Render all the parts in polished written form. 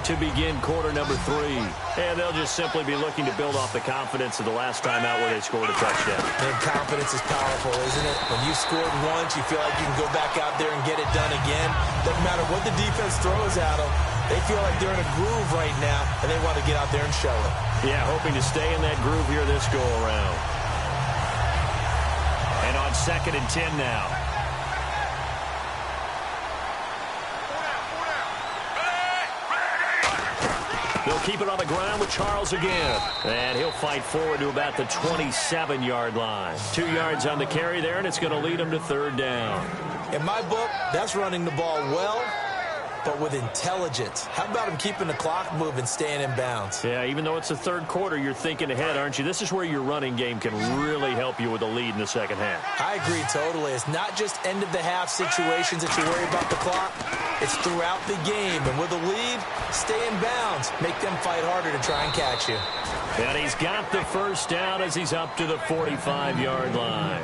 to begin quarter number 3. And they'll just simply be looking to build off the confidence of the last time out where they scored a touchdown. And confidence is powerful, isn't it? When you scored once, you feel like you can go back out there and get it done again. Doesn't matter what the defense throws at them. They feel like they're in a groove right now, and they want to get out there and show it. Yeah, hoping to stay in that groove here this go-around. And on 2nd and 10 now. They'll keep it on the ground with Charles again. And he'll fight forward to about the 27-yard line. 2 yards on the carry there, and it's going to lead him to 3rd down. In my book, that's running the ball well, but with intelligence. How about him keeping the clock moving, staying in bounds? Yeah, even though it's the 3rd quarter, you're thinking ahead, aren't you? This is where your running game can really help you with a lead in the 2nd half. I agree totally. It's not just end-of-the-half situations that you worry about the clock. It's throughout the game. And with a lead, stay in bounds. Make them fight harder to try and catch you. And he's got the 1st down as he's up to the 45-yard line.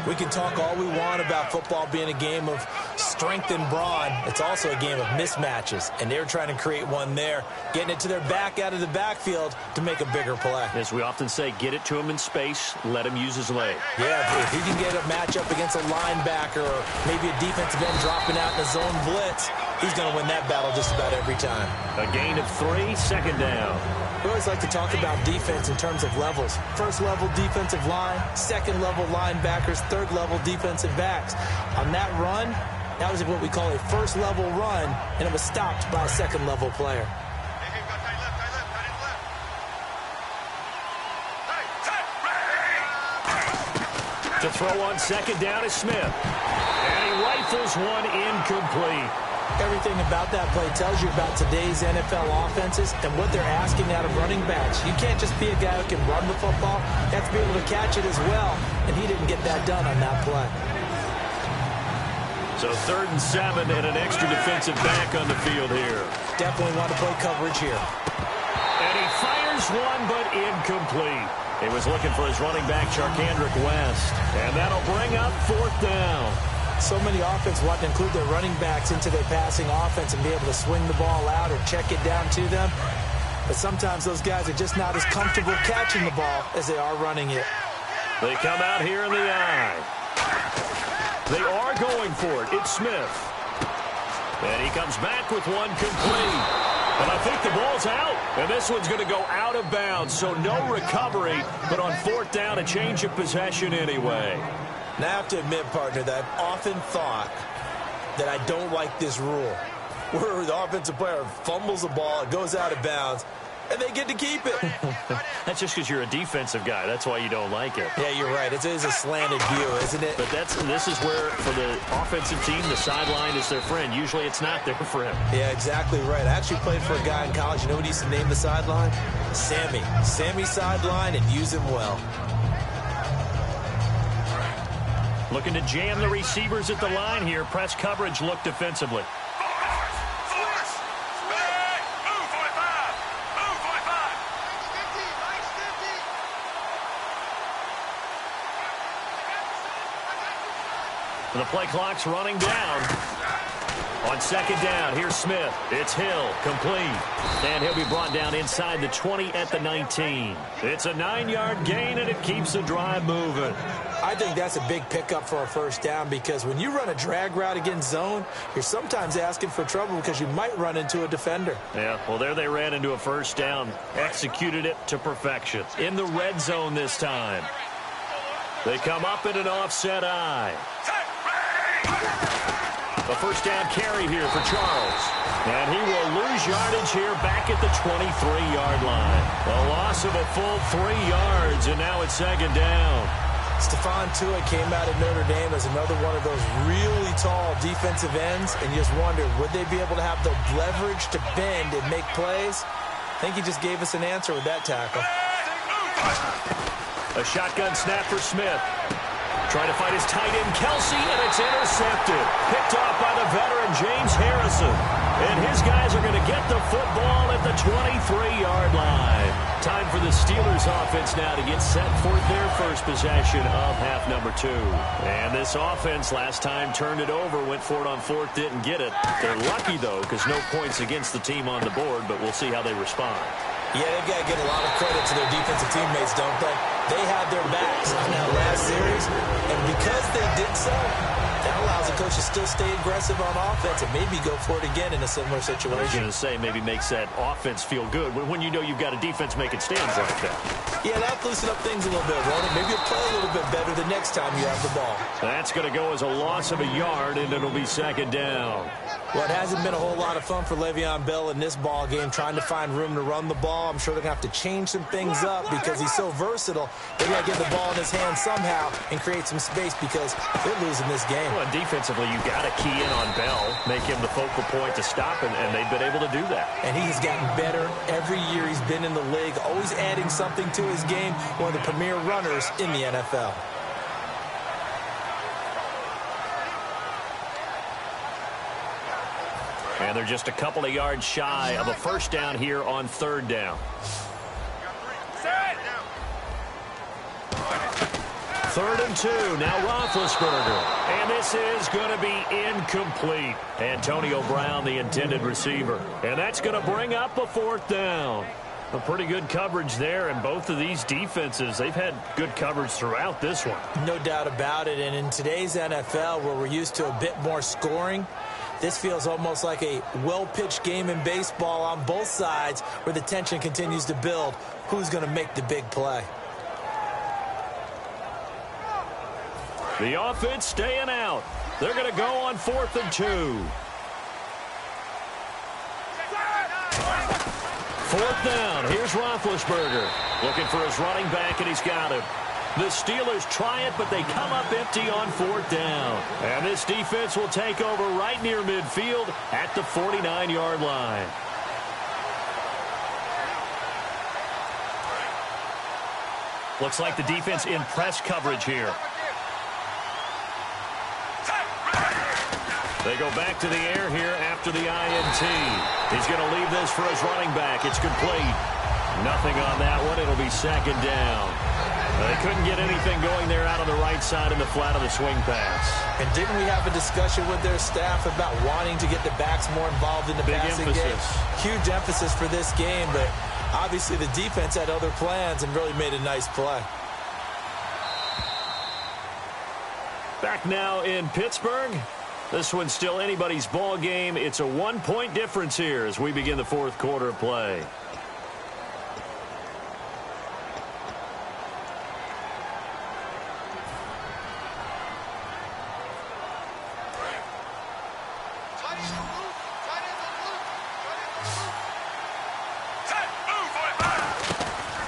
We can talk all we want about football being a game of strength and brawn. It's also a game of mismatches, and they're trying to create one there, getting it to their back out of the backfield to make a bigger play. As we often say, get it to him in space, let him use his leg. Yeah, if he can get a matchup against a linebacker or maybe a defensive end dropping out in a zone blitz, he's going to win that battle just about every time. A gain of 3, 2nd down. We always like to talk about defense in terms of levels. 1st level defensive line, 2nd level linebackers, 3rd level defensive backs. On that run, that was what we call a 1st level run, and it was stopped by a 2nd level player. To throw on 2nd down is Smith. And he rifles one incomplete. Everything about that play tells you about today's NFL offenses and what they're asking out of running backs. You can't just be a guy who can run the football. You have to be able to catch it as well, and he didn't get that done on that play. So 3rd and 7 and an extra defensive back on the field here. Definitely want to play coverage here. And he fires one, but incomplete. He was looking for his running back, Charkandrick West. And that'll bring up 4th down. So many offenses want to include their running backs into their passing offense and be able to swing the ball out or check it down to them. But sometimes those guys are just not as comfortable catching the ball as they are running it. They come out here in the eye. They are going for it. It's Smith. And he comes back with one complete. And I think the ball's out. And this one's going to go out of bounds. So no recovery, but on 4th down, a change of possession anyway. Now, I have to admit, partner, that I've often thought that I don't like this rule, where the offensive player fumbles the ball, it goes out of bounds, and they get to keep it. That's just because you're a defensive guy. That's why you don't like it. Yeah, you're right. It is a slanted view, isn't it? But this is where, for the offensive team, the sideline is their friend. Usually it's not their friend. Yeah, exactly right. I actually played for a guy in college. You know what he used to name the sideline? Sammy. Sammy sideline, and use him well. Looking to jam the receivers at the line here. Press coverage look defensively. The play clock's running down. On 2nd down, here's Smith. It's Hill, complete. And he'll be brought down inside the 20 at the 19. It's a 9-yard gain, and it keeps the drive moving. I think that's a big pickup for a 1st down because when you run a drag route against zone, you're sometimes asking for trouble because you might run into a defender. Yeah, well, there they ran into a 1st down. Executed it to perfection. In the red zone this time. They come up in an offset eye. A 1st down carry here for Charles. And he will lose yardage here back at the 23-yard line. A loss of a full 3 yards, and now it's 2nd down. Stephon Tuitt came out of Notre Dame as another one of those really tall defensive ends, and you just wondered, would they be able to have the leverage to bend and make plays? I think he just gave us an answer with that tackle. A shotgun snap for Smith. Trying to find his tight end, Kelsey, and it's intercepted. Picked off by the veteran, James Harrison. And his guys are going to get the football at the 23-yard line. Time for the Steelers offense now to get set for their first possession of half number 2. And this offense last time turned it over, went for it on 4th, didn't get it. They're lucky, though, because no points against the team on the board, but we'll see how they respond. Yeah, they've got to give a lot of credit to their defensive teammates, don't they? They had their backs on that last series, and because they did so, that allows the coach to still stay aggressive on offense and maybe go for it again in a similar situation. I was going to say, maybe makes that offense feel good when you know you've got a defense making stands like that. Yeah, that loosen up things a little bit, won't it? Maybe you'll play a little bit better the next time you have the ball. That's going to go as a loss of a yard, and it'll be 2nd down. Well, it hasn't been a whole lot of fun for Le'Veon Bell in this ball game, trying to find room to run the ball. I'm sure they're going to have to change some things up because he's so versatile. They've got to get the ball in his hands somehow and create some space because they're losing this game. Well, defensively, you got to key in on Bell, make him the focal point to stop, and they've been able to do that. And he has gotten better every year he's been in the league, always adding something to his game, one of the premier runners in the NFL. And they're just a couple of yards shy of a first down here on 3rd down. 3rd and 2. Now Roethlisberger. And this is going to be incomplete. Antonio Brown, the intended receiver. And that's going to bring up a 4th down. A pretty good coverage there, and both of these defenses, they've had good coverage throughout this one. No doubt about it. And in today's NFL, where we're used to a bit more scoring, this feels almost like a well-pitched game in baseball on both sides where the tension continues to build. Who's going to make the big play? The offense staying out. They're going to go on 4th and 2. 4th down. Here's Roethlisberger. Looking for his running back, and he's got him. The Steelers try it, but they come up empty on 4th down. And this defense will take over right near midfield at the 49-yard line. Looks like the defense in press coverage here. They go back to the air here after the INT. He's going to leave this for his running back. It's complete. Nothing on that one. It'll be 2nd down. They couldn't get anything going there out on the right side in the flat of the swing pass. And didn't we have a discussion with their staff about wanting to get the backs more involved in the passing game? Huge emphasis for this game, but obviously the defense had other plans and really made a nice play. Back now in Pittsburgh. This one's still anybody's ball game. It's a 1-point difference here as we begin the 4th quarter of play.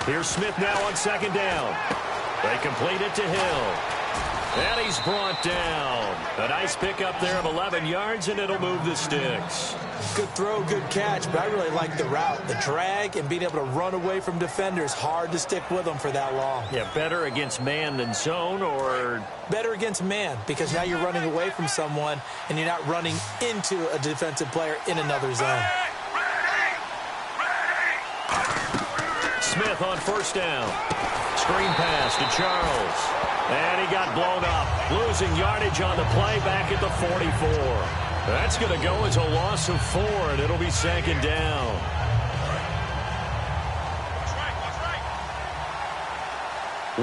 Here's Smith now on 2nd down. They complete it to Hill. And he's brought down. A nice pickup there of 11 yards, and it'll move the sticks. Good throw, good catch, but I really like the route. The drag and being able to run away from defenders. Hard to stick with them for that long. Yeah, better against man than zone, or? Better against man, because now you're running away from someone, and you're not running into a defensive player in another zone. Smith on 1st down. Screen pass to Charles. And he got blown up. Losing yardage on the play back at the 44. That's going to go as a loss of 4, and it'll be 2nd down.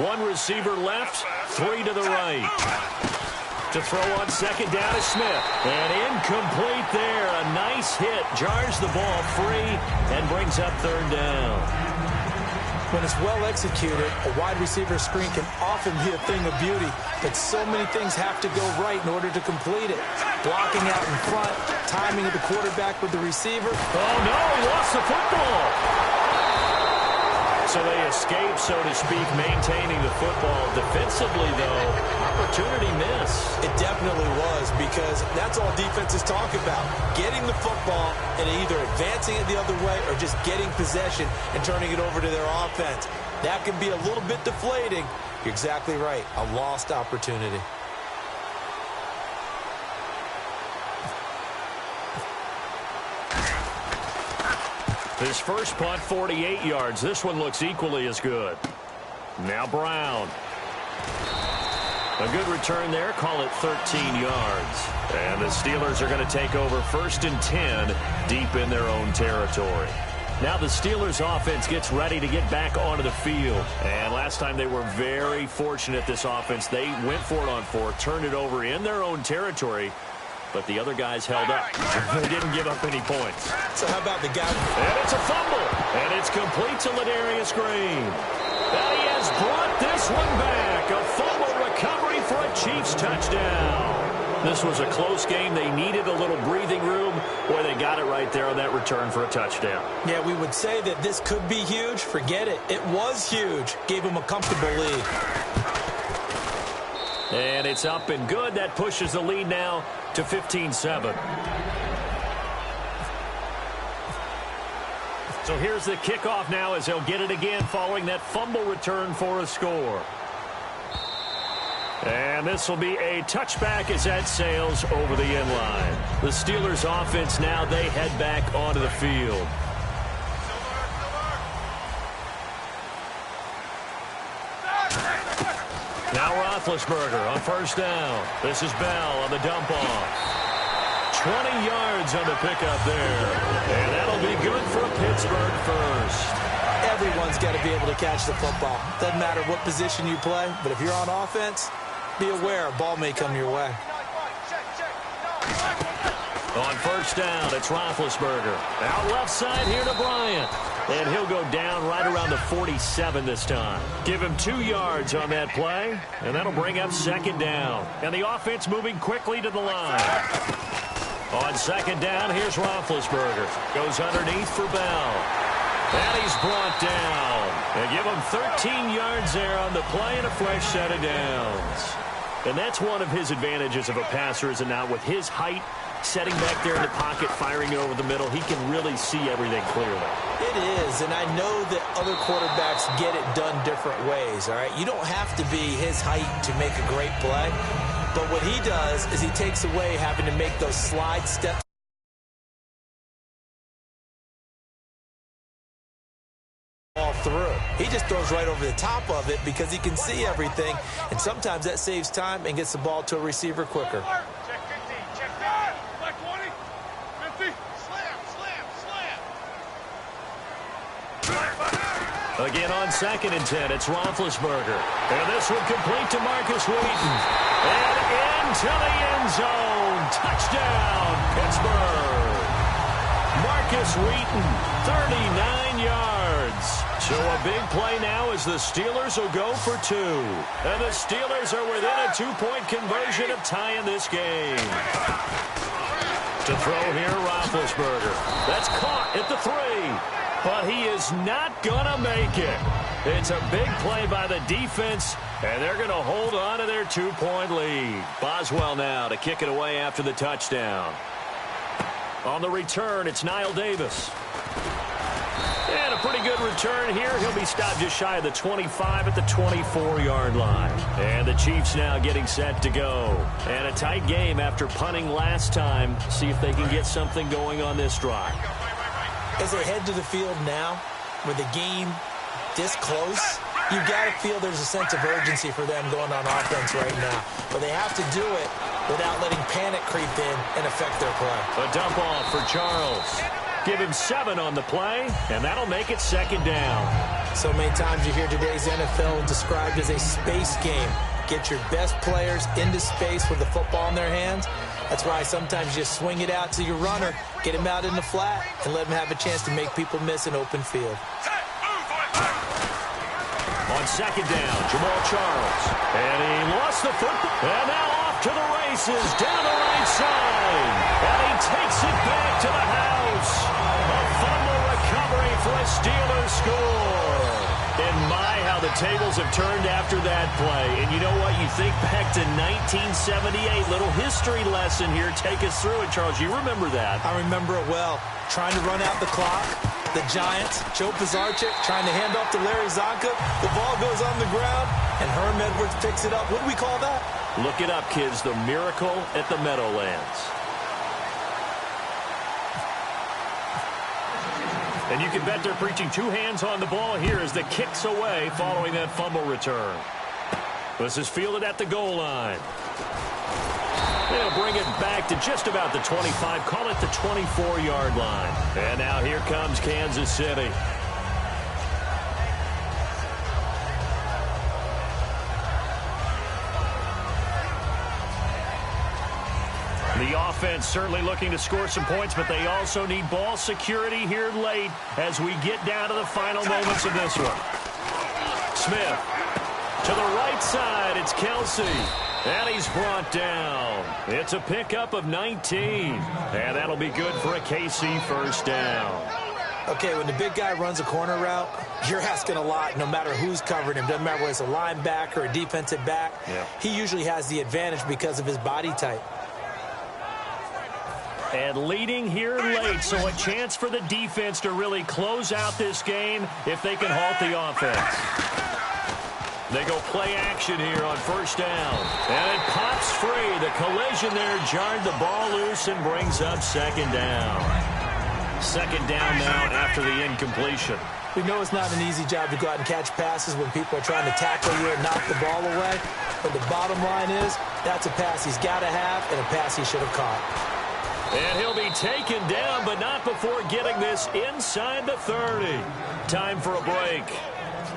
One receiver left, 3 to the right. To throw on 2nd down is Smith. And incomplete there. A nice hit. Jars the ball free and brings up 3rd down. When it's well executed, a wide receiver screen can often be a thing of beauty, but so many things have to go right in order to complete it. Blocking out in front, timing of the quarterback with the receiver. Oh, no, he lost the football. So they escape, so to speak, maintaining the football. Defensively, though, opportunity miss. It definitely was, because that's all defenses talk about. Getting the football and either advancing it the other way or just getting possession and turning it over to their offense. That can be a little bit deflating. You're exactly right. A lost opportunity. His first punt, 48 yards. This one looks equally as good. Now Brown. A good return there. Call it 13 yards. And the Steelers are going to take over 1st and 10 deep in their own territory. Now the Steelers offense gets ready to get back onto the field. And last time they were very fortunate, this offense. They went for it on 4, turned it over in their own territory, but the other guys held up. They didn't give up any points. So how about the guy? And it's a fumble. And it's complete to Ladarius Green. And he has brought this one back. A fumble recovery for a Chiefs touchdown. This was a close game. They needed a little breathing room. Boy, they got it right there on that return for a touchdown. Yeah, we would say that this could be huge. Forget it. It was huge. Gave him a comfortable lead. And it's up and good. That pushes the lead now to 15-7. So here's the kickoff now as they'll get it again following that fumble return for a score. And this will be a touchback as that sails over the end line. The Steelers offense now, they head back onto the field. Now Roethlisberger on 1st down. This is Bell on the dump off. 20 yards on the pickup there. And that'll be good for a Pittsburgh first. Everyone's got to be able to catch the football. Doesn't matter what position you play, but if you're on offense, be aware a ball may come your way. On 1st down, it's Roethlisberger. Out left side here to Bryant. And he'll go down right around the 47 this time. Give him 2 yards on that play, and that'll bring up 2nd down. And the offense moving quickly to the line. On 2nd down, here's Roethlisberger. Goes underneath for Bell. And he's brought down. They give him 13 yards there on the play and a fresh set of downs. And that's one of his advantages of a passer, is now with his height, setting back there in the pocket, firing it over the middle, he can really see everything clearly. It is, and I know that other quarterbacks get it done different ways, all right? You don't have to be his height to make a great play, but what he does is he takes away having to make those slide steps all through. He just throws right over the top of it because he can see everything, and sometimes that saves time and gets the ball to a receiver quicker. Again on 2nd and 10, it's Roethlisberger. And this one complete to Marcus Wheaton. And into the end zone. Touchdown, Pittsburgh. Marcus Wheaton, 39 yards. So a big play now as the Steelers will go for 2. And the Steelers are within a 2-point conversion of tying this game. To throw here, Roethlisberger. That's caught at the 3. But he is not going to make it. It's a big play by the defense, and they're going to hold on to their 2-point lead. Boswell now to kick it away after the touchdown. On the return, it's Niall Davis. And a pretty good return here. He'll be stopped just shy of the 25 at the 24-yard line. And the Chiefs now getting set to go. And a tight game after punting last time. See if they can get something going on this drive. As they head to the field now, with the game this close, you've got to feel there's a sense of urgency for them going on offense right now. But they have to do it without letting panic creep in and affect their play. A dump off for Charles. Give him 7 on the play, and that'll make it 2nd down. So many times you hear today's NFL described as a space game. Get your best players into space with the football in their hands. That's why sometimes you swing it out to your runner, get him out in the flat, and let him have a chance to make people miss an open field. On 2nd down, Jamal Charles. And he lost the football. And now off to the races, down the right side. And he takes it back to the house. A fumble recovery for a Steelers score. And my, how the tables have turned after that play. And you know what? You think back to 1978. Little history lesson here. Take us through it, Charles. You remember that. I remember it well. Trying to run out the clock. The Giants, Joe Pisarcik trying to hand off to Larry Zonka. The ball goes on the ground, and Herm Edwards picks it up. What do we call that? Look it up, kids. The miracle at the Meadowlands. And you can bet they're preaching two hands on the ball here as the kick's away following that fumble return. This is fielded at the goal line. They'll bring it back to just about the 25, call it the 24-yard line. And now here comes Kansas City. The offense certainly looking to score some points, but they also need ball security here late as we get down to the final moments of this one. Smith to the right side. It's Kelsey. And he's brought down. It's a pickup of 19. And that'll be good for a KC first down. Okay, when the big guy runs a corner route, you're asking a lot no matter who's covering him. Doesn't matter whether it's a linebacker or a defensive back. Yeah. He usually has the advantage because of his body type. And leading here late, so a chance for the defense to really close out this game if they can halt the offense. They go play action here on first down. And it pops free. The collision there jarred the ball loose and brings up second down. Second down now after the incompletion. We know it's not an easy job to go out and catch passes when people are trying to tackle you and knock the ball away. But the bottom line is, that's a pass he's got to have and a pass he should have caught. And he'll be taken down, but not before getting this inside the 30. Time for a break.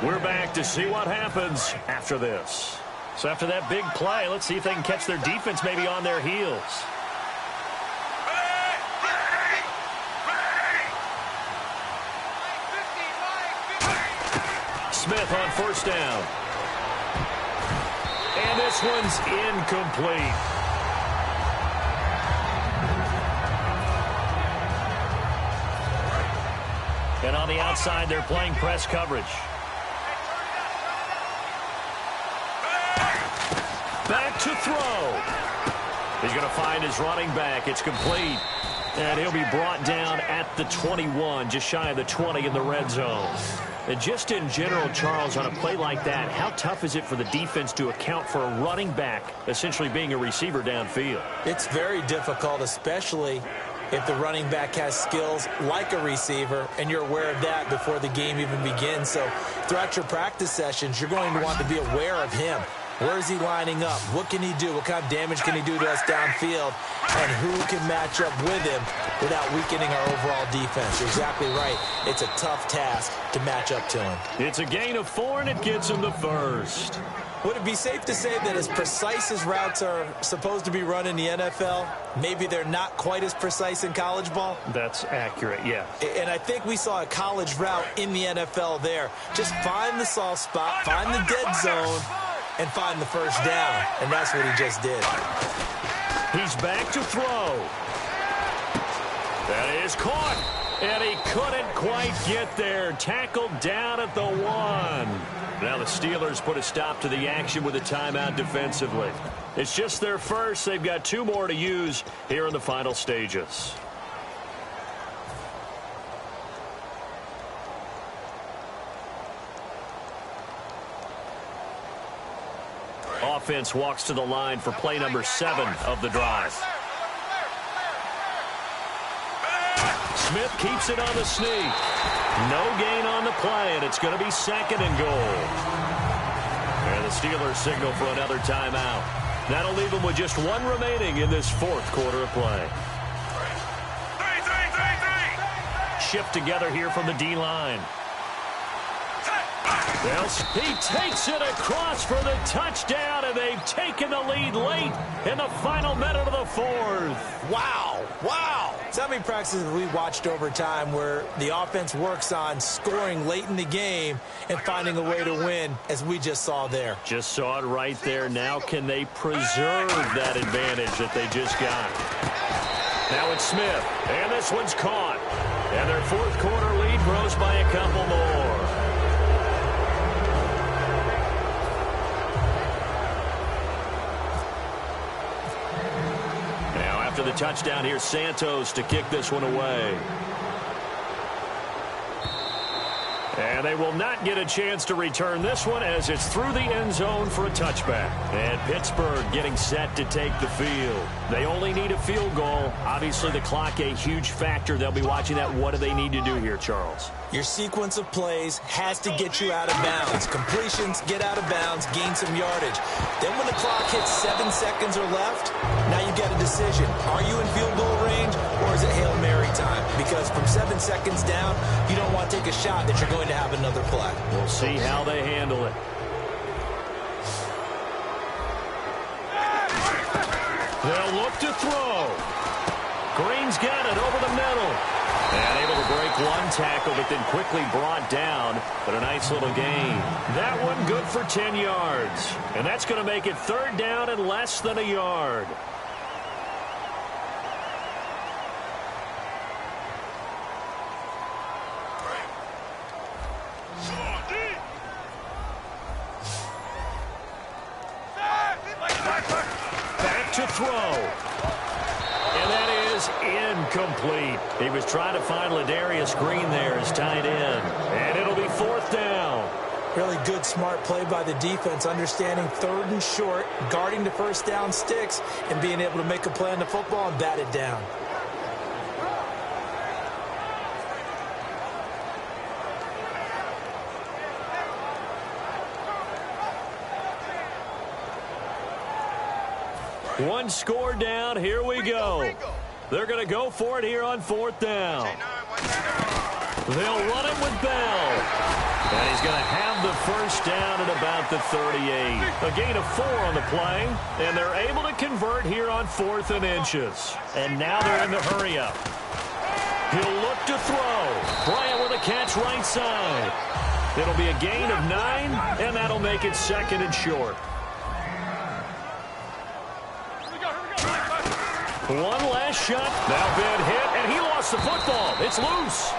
We're back to see what happens after this. So after that big play, let's see if they can catch their defense maybe on their heels. Smith on first down. And this one's incomplete. And on the outside, they're playing press coverage. Back to throw. He's going to find his running back. It's complete. And he'll be brought down at the 21, just shy of the 20 in the red zone. And just in general, Charles, on a play like that, how tough is it for the defense to account for a running back essentially being a receiver downfield? It's very difficult, especially if the running back has skills like a receiver, and you're aware of that before the game even begins. So throughout your practice sessions, you're going to want to be aware of him. Where is he lining up? What can he do? What kind of damage can he do to us downfield? And who can match up with him without weakening our overall defense? You're exactly right. It's a tough task to match up to him. It's a gain of 4, and it gets him the first. Would it be safe to say that as precise as routes are supposed to be run in the NFL, maybe they're not quite as precise in college ball? That's accurate, yeah. And I think we saw a college route in the NFL there. Just find the soft spot, find the dead zone, and find the first down. And that's what he just did. He's back to throw. That is caught. And he couldn't quite get there. Tackled down at the 1. Now the Steelers put a stop to the action with a timeout defensively. It's just their first. They've got 2 more to use here in the final stages. Offense walks to the line for play number 7 of the drive. Smith keeps it on the sneak. No gain on the play, and it's going to be second and goal. And the Steelers signal for another timeout. That'll leave them with just 1 remaining in this 4th quarter of play. Shift together here from the D-line. Well, he takes it across for the touchdown, and they've taken the lead late in the final minute of the 4th. Wow, wow. So how many practices have we watched over time where the offense works on scoring late in the game and finding a way to win, as we just saw there? Just saw it right there. Now can they preserve that advantage that they just got? Now it's Smith, and this one's caught. And their 4th quarter lead grows by a couple more. After the touchdown, here's Santos to kick this one away. And they will not get a chance to return this one as it's through the end zone for a touchback. And Pittsburgh getting set to take the field. They only need a field goal. Obviously, the clock a huge factor. They'll be watching that. What do they need to do here, Charles? Your sequence of plays has to get you out of bounds. Completions, get out of bounds, gain some yardage. Then when the clock hits 7 seconds or left, now you get a decision. Are you in field goal range or is it Hail Mary time? Because from 7 seconds down, you don't want to take a shot that you're going to have another play. We'll see how they handle it. They'll look to throw. Green's got it over the middle. And able to break one tackle, but then quickly brought down. But a nice little gain. That one good for 10 yards. And that's going to make it 3rd down and less than a yard. Back to throw. And that is incomplete. He was trying to find Ladarius Green there as tight end. And it'll be 4th down. Really good, smart play by the defense, understanding 3rd and short, guarding the first down sticks, and being able to make a play on the football and bat it down. One score down. Here we go. They're going to go for it here on 4th down. They'll run it with Bell. And he's going to have the first down at about the 38. A gain of 4 on the play. And they're able to convert here on 4th and inches. And now they're in the hurry-up. He'll look to throw. Bryant with a catch right side. It'll be a gain of 9, and that'll make it 2nd and short. One last shot. Now been hit, and he lost the football. It's loose.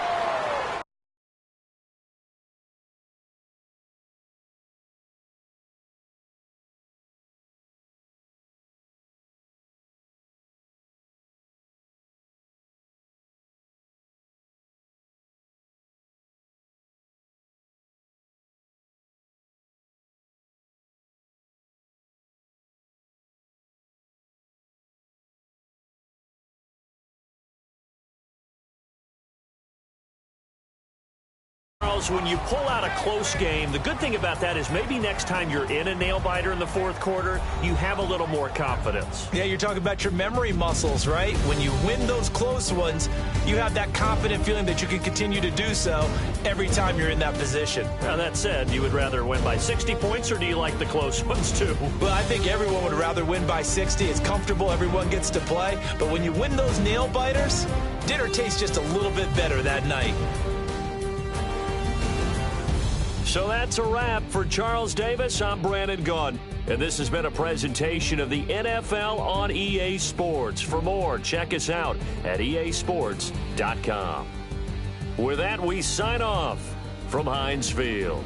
When you pull out a close game, the good thing about that is maybe next time you're in a nail-biter in the 4th quarter, you have a little more confidence. Yeah, you're talking about your memory muscles, right? When you win those close ones, you have that confident feeling that you can continue to do so every time you're in that position. Now, that said, you would rather win by 60 points, or do you like the close ones too? Well, I think everyone would rather win by 60. It's comfortable. Everyone gets to play. But when you win those nail-biters, dinner tastes just a little bit better that night. So that's a wrap for Charles Davis. I'm Brandon Gunn, and this has been a presentation of the NFL on EA Sports. For more, check us out at easports.com. With that, we sign off from Heinz Field.